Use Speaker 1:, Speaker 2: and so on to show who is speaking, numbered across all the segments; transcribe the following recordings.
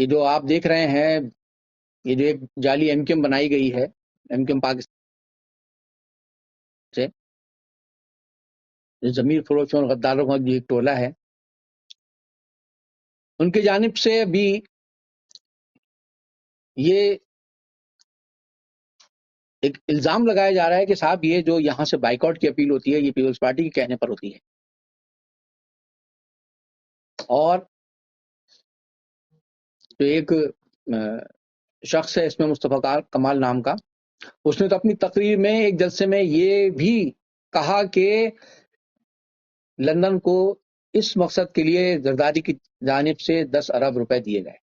Speaker 1: یہ جو آپ دیکھ رہے ہیں، یہ جو ایک جعلی ایم کیو ایم بنائی گئی ہے، ایم کیو ایم پاکستان سے، جو ضمیر فروشوں اور غداروں کا جو ایک ٹولہ ہے، ان کی جانب سے بھی یہ ایک الزام لگایا جا رہا ہے کہ صاحب یہ جو یہاں سے بائیکاٹ کی اپیل ہوتی ہے، یہ پیپلز پارٹی کے کہنے پر ہوتی ہے، اور جو ایک شخص ہے اس میں مصطفیٰ کمال نام کا، اس نے تو اپنی تقریر میں ایک جلسے میں یہ بھی کہا کہ لندن کو اس مقصد کے لیے زرداری کی جانب سے 10 ارب روپے دیے گئے،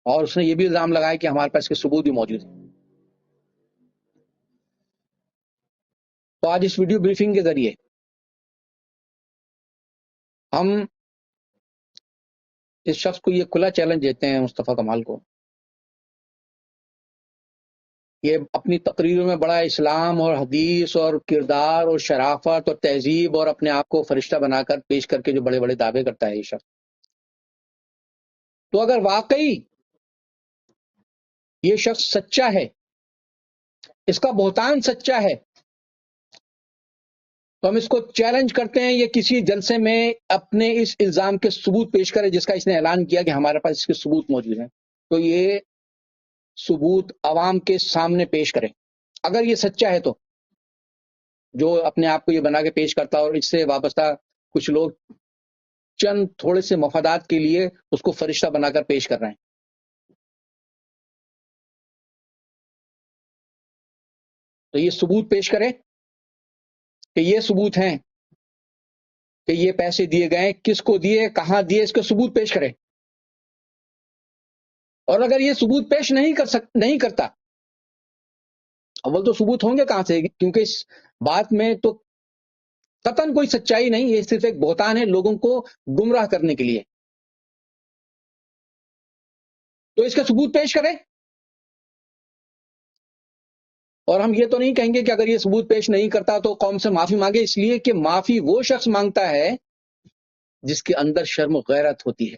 Speaker 1: اور اس نے یہ بھی الزام لگایا کہ ہمارے پاس اس کے ثبوت بھی موجود ہیں۔ تو آج اس ویڈیو بریفنگ کے ذریعے ہم اس شخص کو یہ کھلا چیلنج دیتے ہیں، مصطفیٰ کمال کو، یہ اپنی تقریروں میں بڑا اسلام اور حدیث اور کردار اور شرافت اور تہذیب اور اپنے آپ کو فرشتہ بنا کر پیش کر کے جو بڑے بڑے دعوے کرتا ہے یہ شخص، تو اگر واقعی یہ شخص سچا ہے، اس کا بہتان سچا ہے، تو ہم اس کو چیلنج کرتے ہیں یہ کسی جلسے میں اپنے اس الزام کے ثبوت پیش کرے جس کا اس نے اعلان کیا کہ ہمارے پاس اس کے ثبوت موجود ہیں، تو یہ ثبوت عوام کے سامنے پیش کرے اگر یہ سچا ہے تو، جو اپنے آپ کو یہ بنا کے پیش کرتا اور اس سے وابستہ کچھ لوگ چند تھوڑے سے مفادات کے لیے اس کو فرشتہ بنا کر پیش کر رہے ہیں، تو یہ ثبوت پیش کرے کہ یہ ثبوت ہیں کہ یہ پیسے دیے گئے، کس کو دیے، کہاں دیے، اس کا ثبوت پیش کرے، اور اگر یہ ثبوت پیش نہیں کرتا، اول تو ثبوت ہوں گے کہاں سے، کیونکہ اس بات میں تو قطعاً کوئی سچائی نہیں، یہ صرف ایک بہتان ہے لوگوں کو گمراہ کرنے کے لیے، تو اس کا ثبوت پیش کرے، اور ہم یہ تو نہیں کہیں گے کہ اگر یہ ثبوت پیش نہیں کرتا تو قوم سے معافی مانگے، اس لیے کہ معافی وہ شخص مانگتا ہے جس کے اندر شرم و غیرت ہوتی ہے۔